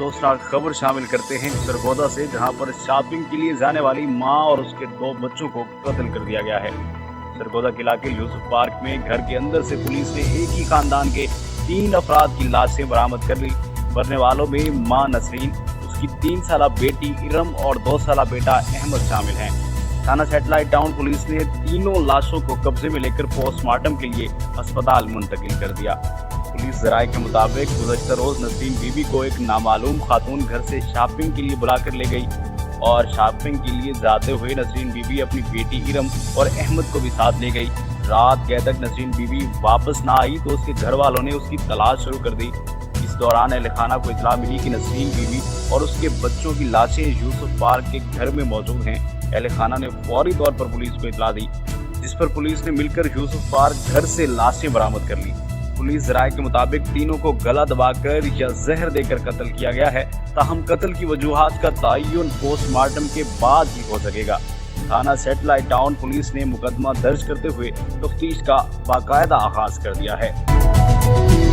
अफसोसनाक खबर शामिल करते हैं सरगोदा से, जहां पर शॉपिंग के लिए जाने वाली मां और उसके 2 बच्चों को कत्ल कर दिया गया है। सरगोदा के इलाके यूसुफ पार्क में घर के अंदर से पुलिस ने एक ही खानदान के 3 अफराद की लाशें बरामद कर ली। मरने वालों में मां नसरीन, उसकी 3 साला बेटी इरम और 2 साला बेटा अहमद शामिल हैं। थाना सैटेलाइट टाउन पुलिस ने तीनों लाशों को कब्जे में लेकर पोस्टमार्टम के लिए अस्पताल मुंतकिल कर दिया। पुलिस जराये के मुताबिक गुज़श्ता रोज नसरीन बीबी को एक नामालूम खातून घर से शॉपिंग के लिए बुलाकर ले गई और शॉपिंग के लिए जाते हुए नसरीन बीबी अपनी बेटी इरम और अहमद को भी साथ ले गई। रात गए तक नसरीन बीबी वापस ना आई तो उसके घर वालों ने उसकी तलाश शुरू कर दी। इस दौरान अहले खाना को इत्तला मिली कि नसरीन बीबी और उसके बच्चों की लाशें यूसुफ पार्क के घर में मौजूद हैं। अहले खाना ने फौरी तौर पर पुलिस को इत्तला दी, जिस पर पुलिस ने मिलकर यूसुफ पार्क घर से लाशें बरामद कर ली। पुलिस जराये के मुताबिक तीनों को गला दबाकर या जहर देकर कत्ल किया गया है। ताहम कत्ल की वजूहात का तयन पोस्टमार्टम के बाद ही हो सकेगा। थाना सैटेलाइट टाउन पुलिस ने मुकदमा दर्ज करते हुए तफ्तीश का बाकायदा आगाज कर दिया है।